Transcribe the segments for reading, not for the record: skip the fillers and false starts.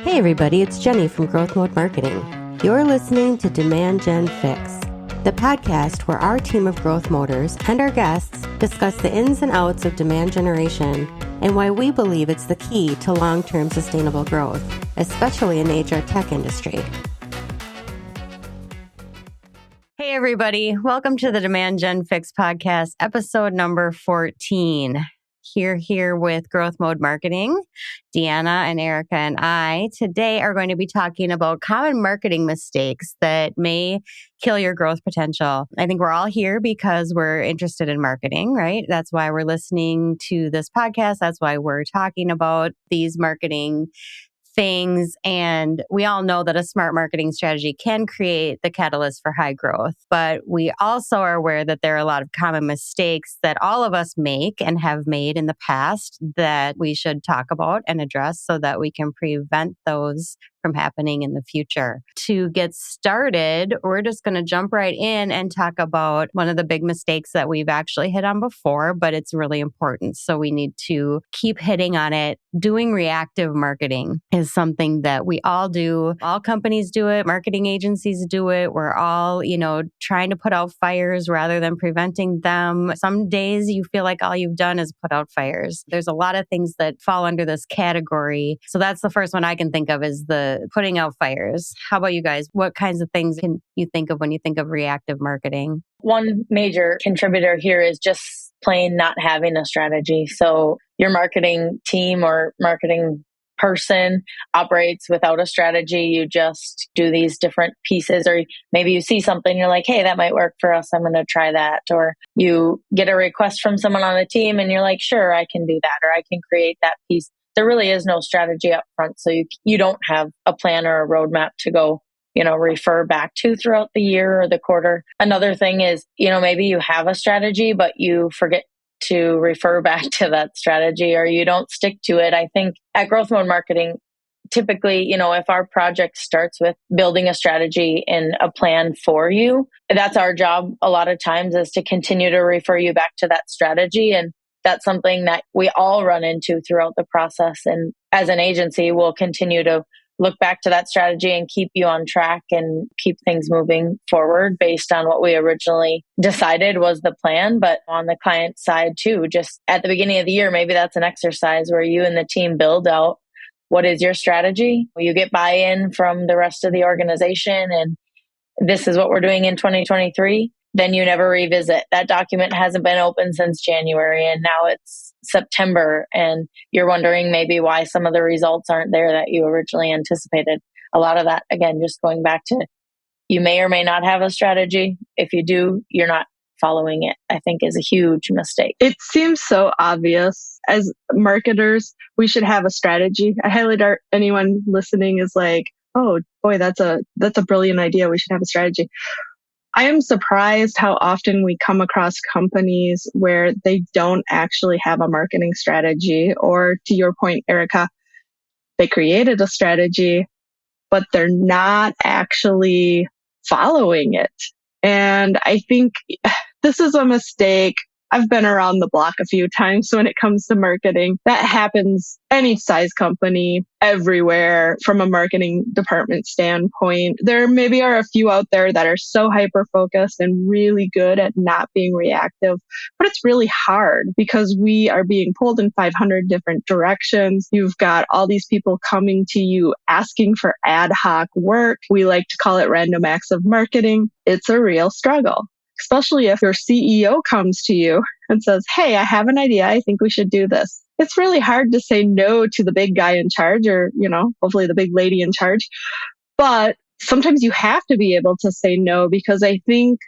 Hey everybody, it's Jenny from GrowthMode Marketing. You're listening to Demand Gen Fix, the podcast where our team of growth moders and our guests discuss the ins and outs of demand generation and why we believe it's the key to long-term sustainable growth, especially in the HR tech industry. Hey everybody, welcome to the Demand Gen Fix podcast, episode number 14. Here with Growth Mode Marketing. Deanna and Erica and I today are going to be talking about common marketing mistakes that may kill your growth potential. I think we're all here because we're interested in marketing, right? That's why we're listening to this podcast. That's why we're talking about these marketing things. And we all know that a smart marketing strategy can create the catalyst for high growth. But we also are aware that there are a lot of common mistakes that all of us make and have made in the past that we should talk about and address so that we can prevent those from happening in the future. To get started, we're just going to jump right in and talk about one of the big mistakes that we've actually hit on before, but it's really important. So we need to keep hitting on it. Doing reactive marketing is something that we all do. All companies do it. Marketing agencies do it. We're all, trying to put out fires rather than preventing them. Some days you feel like all you've done is put out fires. There's a lot of things that fall under this category. So that's the first one I can think of is the putting out fires. How about you guys? What kinds of things can you think of when you think of reactive marketing? One major contributor here is just plain not having a strategy. So your marketing team or marketing person operates without a strategy. You just do these different pieces, or maybe you see something, you're like, hey, that might work for us. I'm going to try that. Or you get a request from someone on the team and you're like, sure, I can do that, or I can create that piece. There really is no strategy up front. So you don't have a plan or a roadmap to go, refer back to throughout the year or the quarter. Another thing is, maybe you have a strategy, but you forget to refer back to that strategy or you don't stick to it. I think at Growth Mode Marketing, typically, if our project starts with building a strategy and a plan for you, that's our job a lot of times is to continue to refer you back to that strategy. And that's something that we all run into throughout the process. And as an agency, we'll continue to look back to that strategy and keep you on track and keep things moving forward based on what we originally decided was the plan. But on the client side too, just at the beginning of the year, maybe that's an exercise where you and the team build out what is your strategy. You get buy-in from the rest of the organization and this is what we're doing in 2023. Then you never revisit. That document hasn't been open since January and now it's September and you're wondering maybe why some of the results aren't there that you originally anticipated. A lot of that, again, just going back to you may or may not have a strategy. If you do, you're not following it, I think is a huge mistake. It seems so obvious. As marketers, we should have a strategy. I highly doubt anyone listening is like, oh boy, that's a brilliant idea. We should have a strategy. I am surprised how often we come across companies where they don't actually have a marketing strategy, or to your point, Erica, they created a strategy, but they're not actually following it. And I think this is a mistake. I've been around the block a few times when it comes to marketing. That happens any size company, everywhere from a marketing department standpoint. There maybe are a few out there that are so hyper-focused and really good at not being reactive, but it's really hard because we are being pulled in 500 different directions. You've got all these people coming to you asking for ad hoc work. We like to call it random acts of marketing. It's a real struggle. Especially if your CEO comes to you and says, hey, I have an idea. I think we should do this. It's really hard to say no to the big guy in charge or, hopefully the big lady in charge. But sometimes you have to be able to say no because I think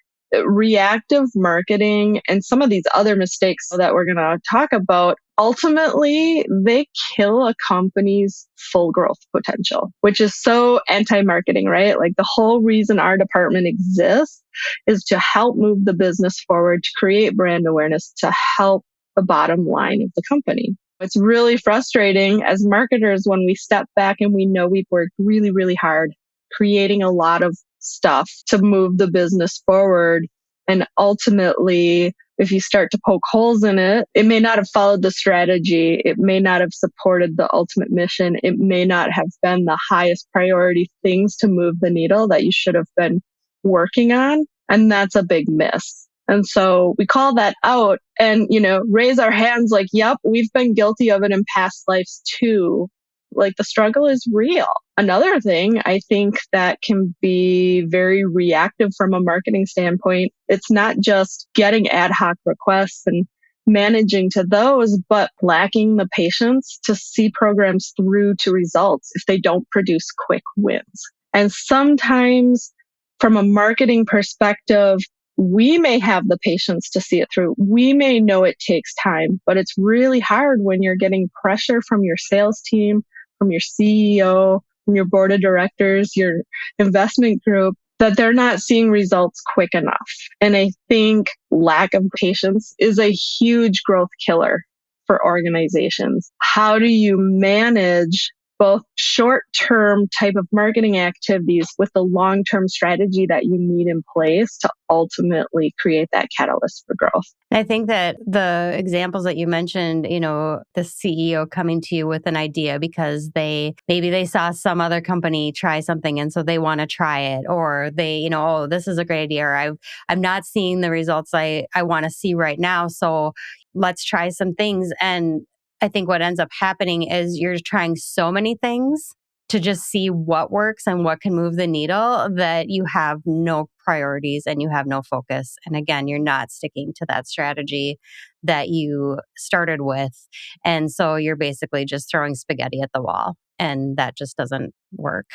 reactive marketing and some of these other mistakes that we're going to talk about, ultimately, they kill a company's full growth potential, which is so anti-marketing, right? Like the whole reason our department exists is to help move the business forward, to create brand awareness, to help the bottom line of the company. It's really frustrating as marketers when we step back and we know we've worked really, really hard creating a lot of stuff to move the business forward. And ultimately, if you start to poke holes in it, it may not have followed the strategy. It may not have supported the ultimate mission. It may not have been the highest priority things to move the needle that you should have been working on. And that's a big miss. And so we call that out and, raise our hands like, yep, we've been guilty of it in past lives too. Like the struggle is real. Another thing I think that can be very reactive from a marketing standpoint, it's not just getting ad hoc requests and managing to those, but lacking the patience to see programs through to results if they don't produce quick wins. And sometimes from a marketing perspective, we may have the patience to see it through. We may know it takes time, but it's really hard when you're getting pressure from your sales team, from your CEO, from your board of directors, your investment group, that they're not seeing results quick enough. And I think lack of patience is a huge growth killer for organizations. How do you manage both short-term type of marketing activities with the long-term strategy that you need in place to ultimately create that catalyst for growth? I think that the examples that you mentioned, the CEO coming to you with an idea because maybe they saw some other company try something and so they want to try it, or they, oh, this is a great idea, or I'm not seeing the results I want to see right now, so let's try some things. And I think what ends up happening is you're trying so many things to just see what works and what can move the needle that you have no priorities and you have no focus. And again, you're not sticking to that strategy that you started with. And so you're basically just throwing spaghetti at the wall, and that just doesn't work.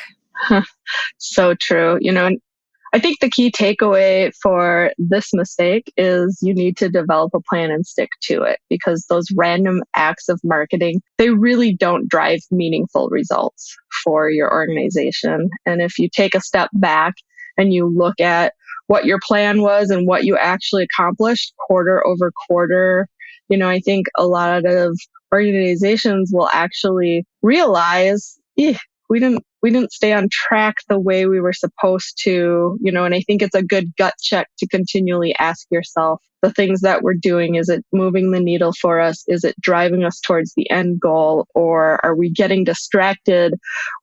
So true. And I think the key takeaway for this mistake is you need to develop a plan and stick to it, because those random acts of marketing, they really don't drive meaningful results for your organization. And if you take a step back and you look at what your plan was and what you actually accomplished quarter over quarter, I think a lot of organizations will actually realize, we didn't stay on track the way we were supposed to, and I think it's a good gut check to continually ask yourself the things that we're doing. Is it moving the needle for us? Is it driving us towards the end goal? Or are we getting distracted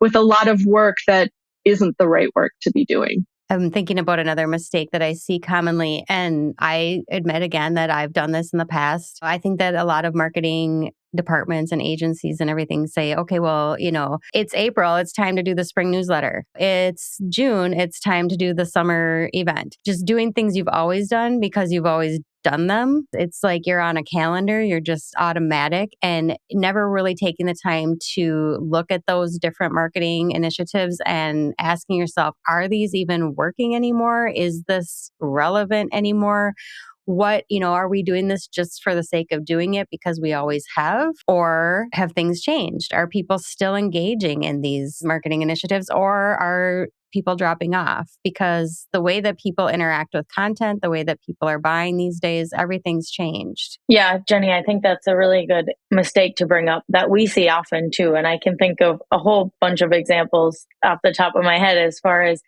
with a lot of work that isn't the right work to be doing? I'm thinking about another mistake that I see commonly, and I admit again that I've done this in the past. I think that a lot of marketing departments and agencies and everything say, okay, well, it's April, it's time to do the spring newsletter. It's June, it's time to do the summer event. Just doing things you've always done because you've always done them. It's like you're on a calendar, you're just automatic, and never really taking the time to look at those different marketing initiatives and asking yourself, are these even working anymore? Is this relevant anymore? What, are we doing this just for the sake of doing it because we always have? Or have things changed? Are people still engaging in these marketing initiatives, or are people dropping off? Because the way that people interact with content, the way that people are buying these days, everything's changed. Yeah, Jenny, I think that's a really good mistake to bring up that we see often too. And I can think of a whole bunch of examples off the top of my head as far as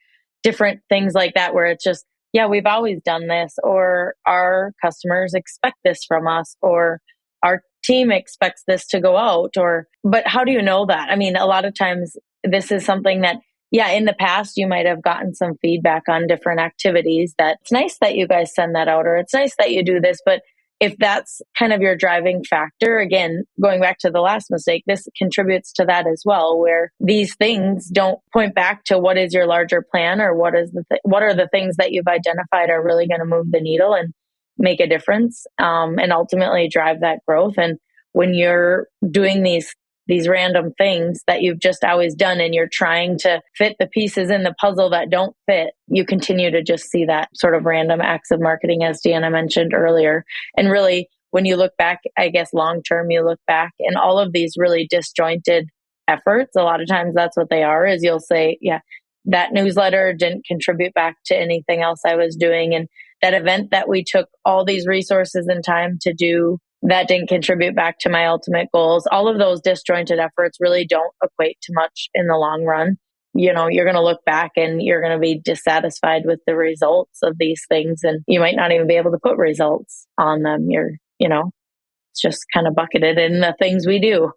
different things like that, where it's just, yeah, we've always done this, or our customers expect this from us, or our team expects this to go out, but how do you know that? I mean, a lot of times this is something that, yeah, in the past, you might have gotten some feedback on different activities that it's nice that you guys send that out, or it's nice that you do this. But if that's kind of your driving factor, again, going back to the last mistake, this contributes to that as well, where these things don't point back to what is your larger plan, or what are the things that you've identified are really going to move the needle and make a difference, and ultimately drive that growth. And when you're doing these random things that you've just always done, and you're trying to fit the pieces in the puzzle that don't fit, you continue to just see that sort of random acts of marketing, as Deanna mentioned earlier. And really, when you look back, I guess long term, you look back and all of these really disjointed efforts, a lot of times that's what they are, is you'll say, yeah, that newsletter didn't contribute back to anything else I was doing. And that event that we took all these resources and time to do, that didn't contribute back to my ultimate goals. All of those disjointed efforts really don't equate to much in the long run. you're going to look back and you're going to be dissatisfied with the results of these things. And you might not even be able to put results on them. It's just kind of bucketed in the things we do.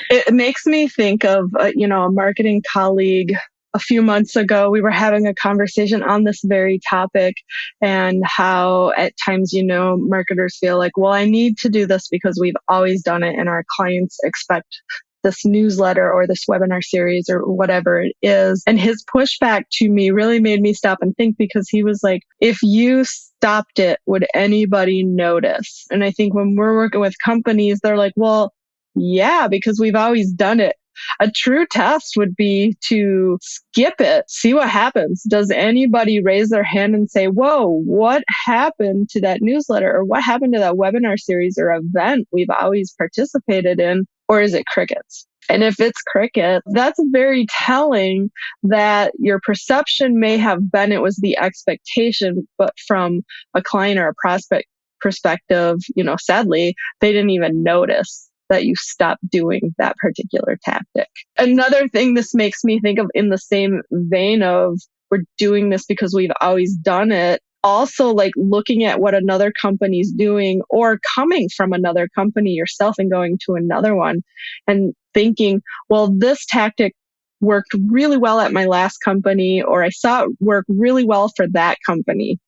It makes me think of, a marketing colleague. A few months ago, we were having a conversation on this very topic and how at times, marketers feel like, well, I need to do this because we've always done it and our clients expect this newsletter or this webinar series or whatever it is. And his pushback to me really made me stop and think, because he was like, if you stopped it, would anybody notice? And I think when we're working with companies, they're like, well, yeah, because we've always done it. A true test would be to skip it, see what happens. Does anybody raise their hand and say, whoa, what happened to that newsletter? Or what happened to that webinar series or event we've always participated in? Or is it crickets? And if it's cricket, that's very telling that your perception may have been it was the expectation, but from a client or a prospect perspective, sadly, they didn't even notice that you stopped doing that particular tactic. Another thing this makes me think of, in the same vein of we're doing this because we've always done it, also like looking at what another company's doing, or coming from another company yourself and going to another one and thinking, well, this tactic worked really well at my last company, or I saw it work really well for that company,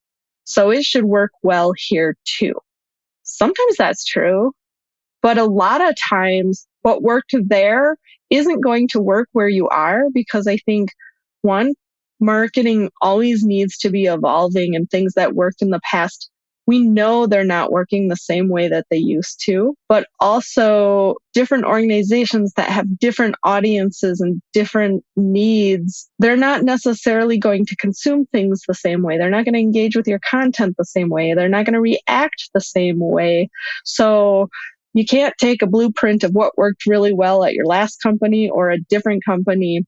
so it should work well here too. Sometimes that's true. But a lot of times what worked there isn't going to work where you are, because I think, one, marketing always needs to be evolving, and things that worked in the past, we know they're not working the same way that they used to. But also different organizations that have different audiences and different needs, they're not necessarily going to consume things the same way. They're not going to engage with your content the same way. They're not going to react the same way. So you can't take a blueprint of what worked really well at your last company or a different company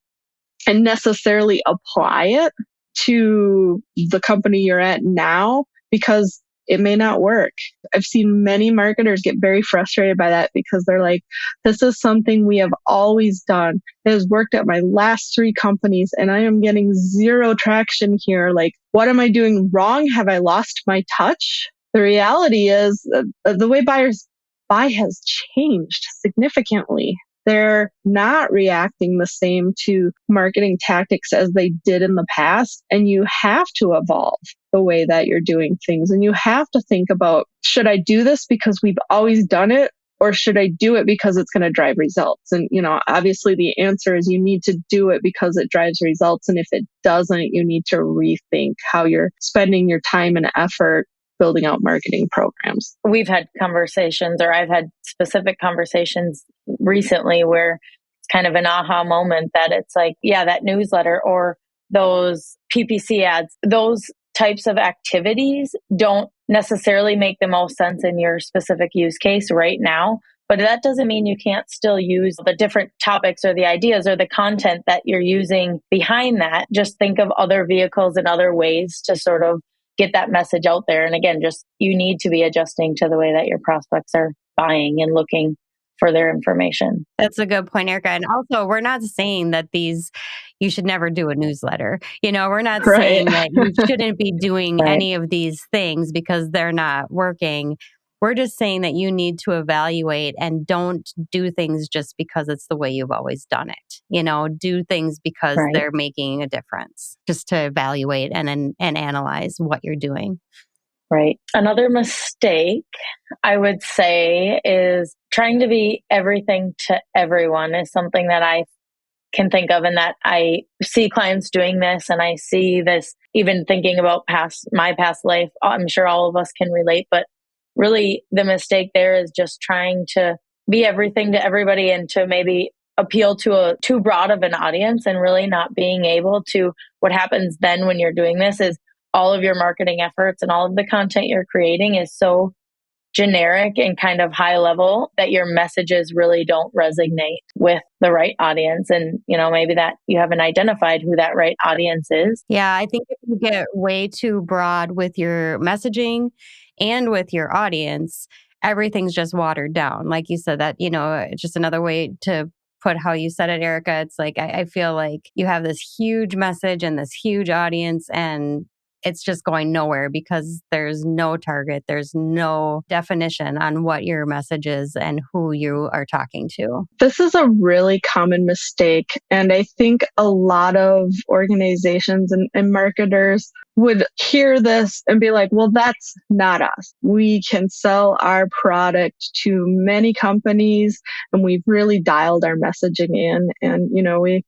and necessarily apply it to the company you're at now, because it may not work. I've seen many marketers get very frustrated by that, because they're like, this is something we have always done. It has worked at my last 3 companies and I am getting zero traction here. Like, what am I doing wrong? Have I lost my touch? The reality is the way buyers buy has changed significantly. They're not reacting the same to marketing tactics as they did in the past. And you have to evolve the way that you're doing things. And you have to think about, should I do this because we've always done it? Or should I do it because it's going to drive results? And, obviously the answer is you need to do it because it drives results. And if it doesn't, you need to rethink how you're spending your time and effort building out marketing programs. We've had conversations, or I've had specific conversations recently where it's kind of an aha moment that it's like, yeah, that newsletter or those PPC ads, those types of activities don't necessarily make the most sense in your specific use case right now. But that doesn't mean you can't still use the different topics or the ideas or the content that you're using behind that. Just think of other vehicles and other ways to sort of get that message out there. And again, just you need to be adjusting to the way that your prospects are buying and looking for their information. That's a good point, Erica. And also, we're not saying that you should never do a newsletter. We're not saying that you shouldn't be doing any of these things because they're not working. We're just saying that you need to evaluate and don't do things just because it's the way you've always done it. Do things because they're making a difference, just to evaluate and analyze what you're doing. Right. Another mistake I would say is trying to be everything to everyone is something that I can think of, and that I see clients doing this, and I see this even thinking about my past life. I'm sure all of us can relate, but really the mistake there is just trying to be everything to everybody and to maybe appeal to a too broad of an audience, and really not being able to. What happens then when you're doing this is all of your marketing efforts and all of the content you're creating is so generic and kind of high level that your messages really don't resonate with the right audience. And, maybe that you haven't identified who that right audience is. Yeah, I think if you get way too broad with your messaging and with your audience, everything's just watered down. Like you said, that, it's just another way to put how you said it, Erica. It's like, I feel like you have this huge message and this huge audience, and it's just going nowhere because there's no target. There's no definition on what your message is and who you are talking to. This is a really common mistake. And I think a lot of organizations and marketers would hear this and be like, well, that's not us. We can sell our product to many companies and we've really dialed our messaging in. And, we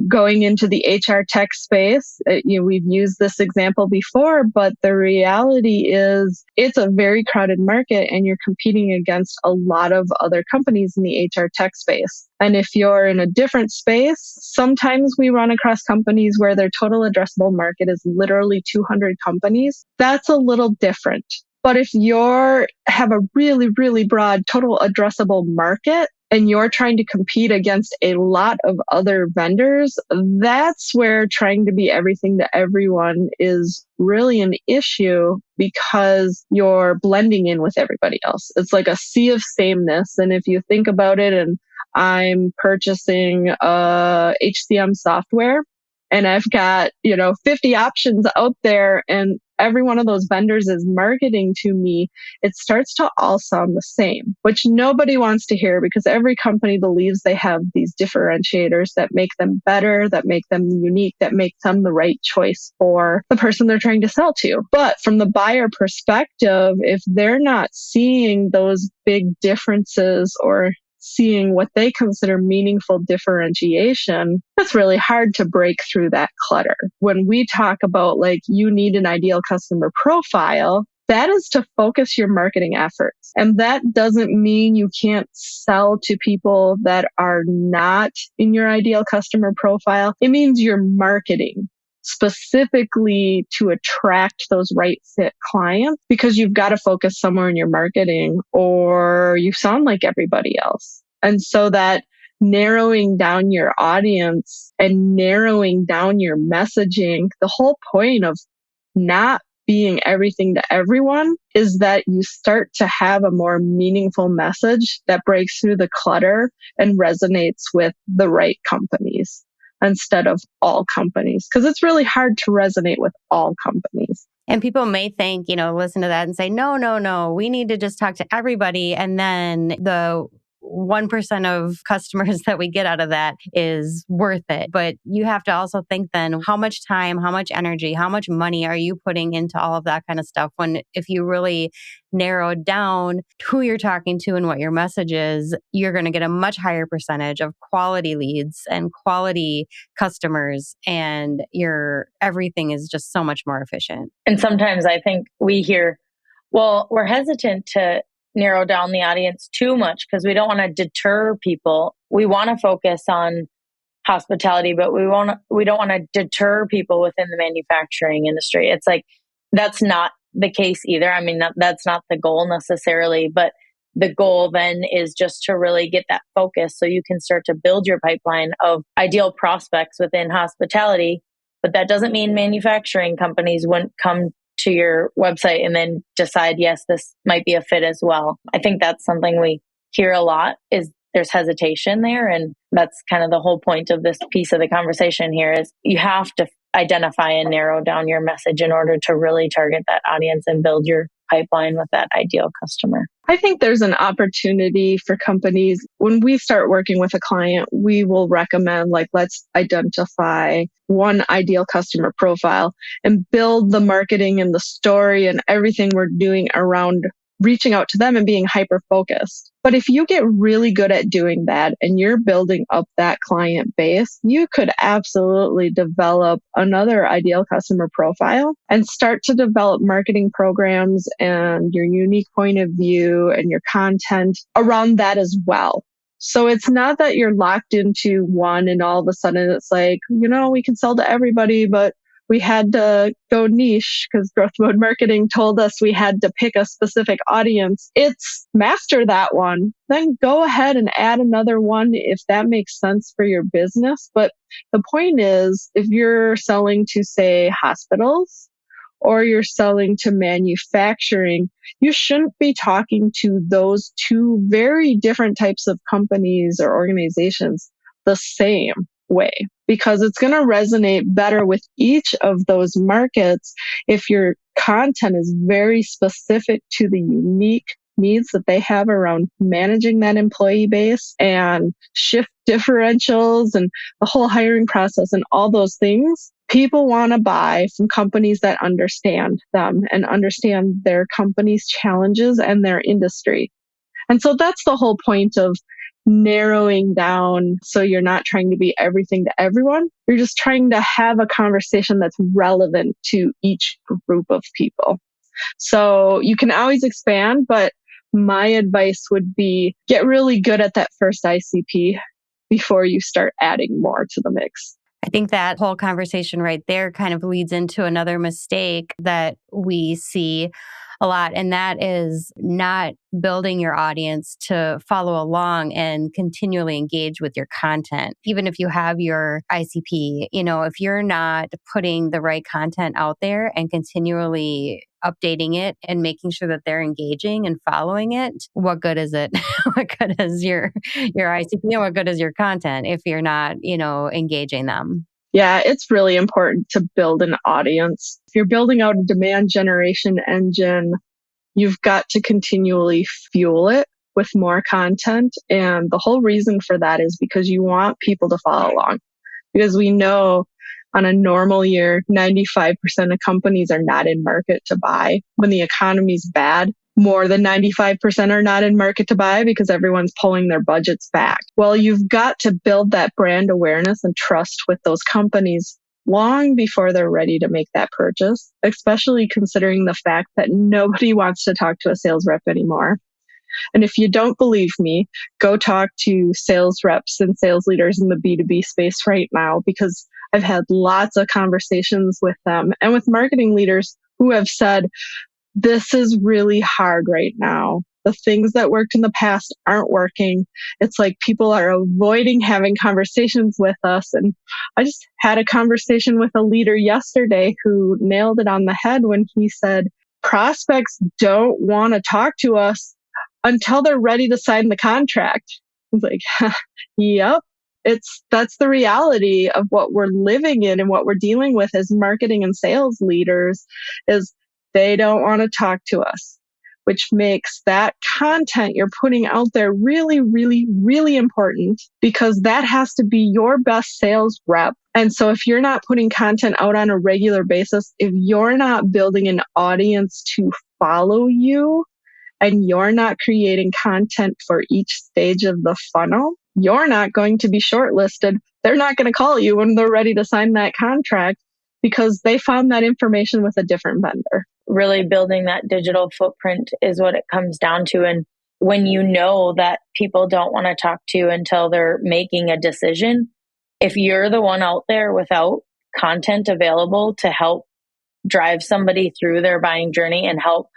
going into the HR tech space, we've used this example before, but the reality is it's a very crowded market and you're competing against a lot of other companies in the HR tech space. And if you're in a different space, sometimes we run across companies where their total addressable market is literally 200 companies. That's a little different. But if you have a really, really broad total addressable market and you're trying to compete against a lot of other vendors, that's where trying to be everything to everyone is really an issue because you're blending in with everybody else. It's like a sea of sameness. And if you think about it, and I'm purchasing HCM software and I've got, 50 options out there and every one of those vendors is marketing to me, it starts to all sound the same, which nobody wants to hear because every company believes they have these differentiators that make them better, that make them unique, that make them the right choice for the person they're trying to sell to. But from the buyer perspective, if they're not seeing those big differences or seeing what they consider meaningful differentiation, it's really hard to break through that clutter. When we talk about you need an ideal customer profile, that is to focus your marketing efforts. And that doesn't mean you can't sell to people that are not in your ideal customer profile. It means you're marketing specifically to attract those right fit clients because you've got to focus somewhere in your marketing or you sound like everybody else. And so that narrowing down your audience and narrowing down your messaging, the whole point of not being everything to everyone is that you start to have a more meaningful message that breaks through the clutter and resonates with the right companies instead of all companies, because it's really hard to resonate with all companies. And people may think, listen to that and say, no, we need to just talk to everybody. And then the 1% of customers that we get out of that is worth it. But you have to also think then how much time, how much energy, how much money are you putting into all of that kind of stuff when if you really narrow down who you're talking to and what your message is, you're going to get a much higher percentage of quality leads and quality customers and your everything is just so much more efficient. And sometimes I think we hear, well, we're hesitant to narrow down the audience too much because we don't want to deter people. We want to focus on hospitality, but we don't want to deter people within the manufacturing industry. It's like, that's not the case either. I mean, that's not the goal necessarily, but the goal then is just to really get that focus so you can start to build your pipeline of ideal prospects within hospitality. But that doesn't mean manufacturing companies wouldn't come to your website and then decide, yes, this might be a fit as well. I think that's something we hear a lot is there's hesitation there. And that's kind of the whole point of this piece of the conversation here is you have to identify and narrow down your message in order to really target that audience and build your pipeline with that ideal customer. I think there's an opportunity for companies. When we start working with a client, we will recommend let's identify one ideal customer profile and build the marketing and the story and everything we're doing around reaching out to them and being hyper-focused. But if you get really good at doing that and you're building up that client base, you could absolutely develop another ideal customer profile and start to develop marketing programs and your unique point of view and your content around that as well. So it's not that you're locked into one and all of a sudden it's like, we can sell to everybody, but we had to go niche because GrowthMode marketing told us we had to pick a specific audience. It's master that one, then go ahead and add another one if that makes sense for your business. But the point is, if you're selling to, say, hospitals or you're selling to manufacturing, you shouldn't be talking to those two very different types of companies or organizations the same way because it's going to resonate better with each of those markets if your content is very specific to the unique needs that they have around managing that employee base and shift differentials and the whole hiring process and all those things. People want to buy from companies that understand them and understand their company's challenges and their industry. And so that's the whole point of narrowing down. So you're not trying to be everything to everyone. You're just trying to have a conversation that's relevant to each group of people. So you can always expand, but my advice would be get really good at that first ICP before you start adding more to the mix. I think that whole conversation right there kind of leads into another mistake that we see a lot, and that is not building your audience to follow along and continually engage with your content. Even if you have your ICP, if you're not putting the right content out there and continually updating it and making sure that they're engaging and following it, what good is it? What good is your ICP and what good is your content if you're not, engaging them? Yeah, it's really important to build an audience. If you're building out a demand generation engine, you've got to continually fuel it with more content. And the whole reason for that is because you want people to follow along. Because we know on a normal year, 95% of companies are not in market to buy. When the economy's bad, more than 95% are not in market to buy because everyone's pulling their budgets back. Well, you've got to build that brand awareness and trust with those companies long before they're ready to make that purchase, especially considering the fact that nobody wants to talk to a sales rep anymore. And if you don't believe me, go talk to sales reps and sales leaders in the B2B space right now, because I've had lots of conversations with them and with marketing leaders who have said, this is really hard right now. The things that worked in the past aren't working. It's like people are avoiding having conversations with us. And I just had a conversation with a leader yesterday who nailed it on the head when he said, prospects don't want to talk to us until they're ready to sign the contract. I was like, yep. That's the reality of what we're living in and what we're dealing with as marketing and sales leaders is they don't want to talk to us, which makes that content you're putting out there really, really, really important because that has to be your best sales rep. And so if you're not putting content out on a regular basis, if you're not building an audience to follow you and you're not creating content for each stage of the funnel, you're not going to be shortlisted. They're not going to call you when they're ready to sign that contract because they found that information with a different vendor. Really building that digital footprint is what it comes down to. And when you know that people don't want to talk to you until they're making a decision, if you're the one out there without content available to help drive somebody through their buying journey and help,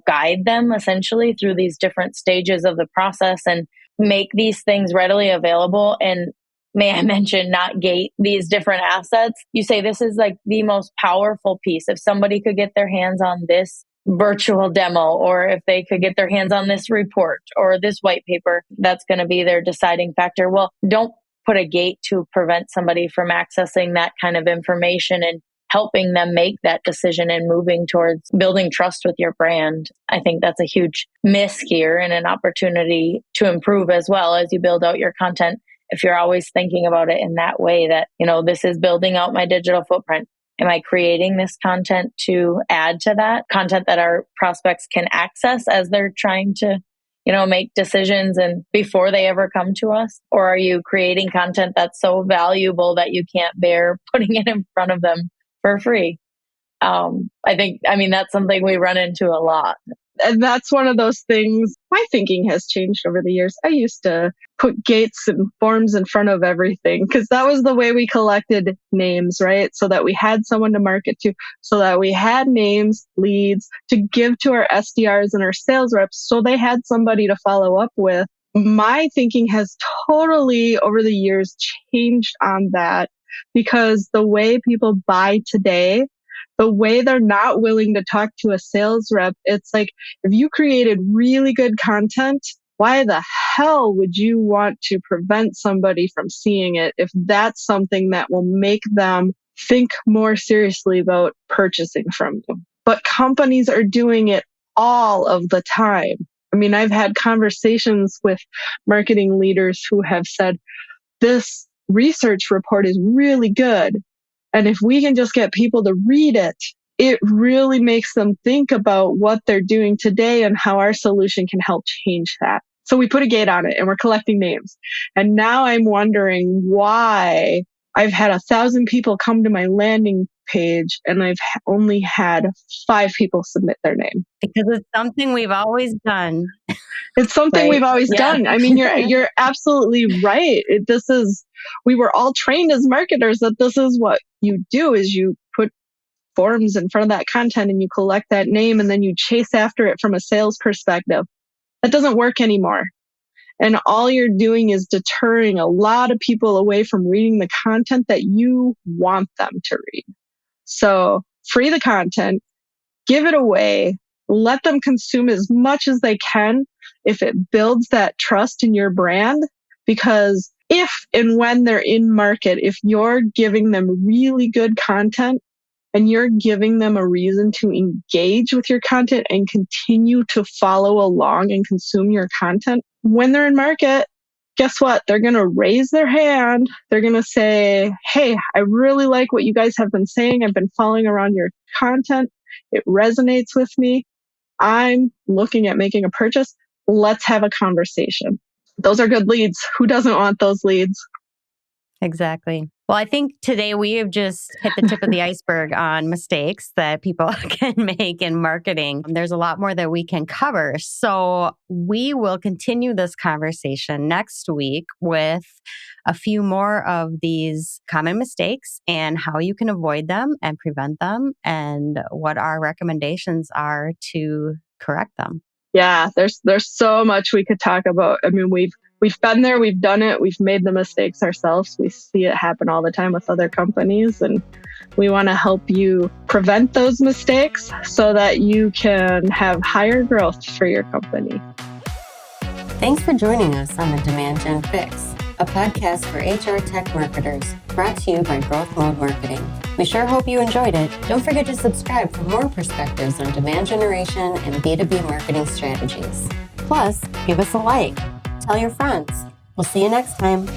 guide them essentially through these different stages of the process and make these things readily available, and may I mention, not gate these different assets. You say this is like the most powerful piece. If somebody could get their hands on this virtual demo, or if they could get their hands on this report or this white paper, that's going to be their deciding factor. Well, don't put a gate to prevent somebody from accessing that kind of information and helping them make that decision and moving towards building trust with your brand. I think that's a huge miss here and an opportunity to improve as well as you build out your content. If you're always thinking about it in that way that, this is building out my digital footprint. Am I creating this content to add to that content that our prospects can access as they're trying to, make decisions and before they ever come to us? Or are you creating content that's so valuable that you can't bear putting it in front of them for free? That's something we run into a lot. And that's one of those things. My thinking has changed over the years. I used to put gates and forms in front of everything because that was the way we collected names, right? So that we had someone to market to, so that we had names, leads to give to our SDRs and our sales reps so they had somebody to follow up with. My thinking has totally over the years changed on that because the way people buy today, the way they're not willing to talk to a sales rep, it's like if you created really good content why the hell would you want to prevent somebody from seeing it if that's something that will make them think more seriously about purchasing from you? But companies are doing it all of the time. I mean, I've had conversations with marketing leaders who have said, this research report is really good. And if we can just get people to read it, it really makes them think about what they're doing today and how our solution can help change that. So we put a gate on it and we're collecting names. And now I'm wondering why I've had 1,000 people come to my landing page and I've only had 5 people submit their name. Because it's something we've always done. It's something we've always done. I mean, you're absolutely right. We were all trained as marketers that this is what you do, is you put forms in front of that content and you collect that name and then you chase after it from a sales perspective. That doesn't work anymore. And all you're doing is deterring a lot of people away from reading the content that you want them to read. So free the content, give it away, let them consume as much as they can if it builds that trust in your brand. Because if and when they're in market, if you're giving them really good content and you're giving them a reason to engage with your content and continue to follow along and consume your content, when they're in market, guess what? They're going to raise their hand. They're going to say, hey, I really like what you guys have been saying. I've been following around your content. It resonates with me. I'm looking at making a purchase. Let's have a conversation. Those are good leads. Who doesn't want those leads? Exactly. Well, I think today we have just hit the tip of the iceberg on mistakes that people can make in marketing. There's a lot more that we can cover. So we will continue this conversation next week with a few more of these common mistakes and how you can avoid them and prevent them and what our recommendations are to correct them. Yeah, there's so much we could talk about. I mean, we've been there, we've done it, we've made the mistakes ourselves. We see it happen all the time with other companies, and we want to help you prevent those mistakes so that you can have higher growth for your company. Thanks for joining us on the Demand Gen Fix, a podcast for HR tech marketers, brought to you by GrowthMode Marketing. We sure hope you enjoyed it. Don't forget to subscribe for more perspectives on demand generation and B2B marketing strategies. Plus, give us a like. Tell your friends. We'll see you next time.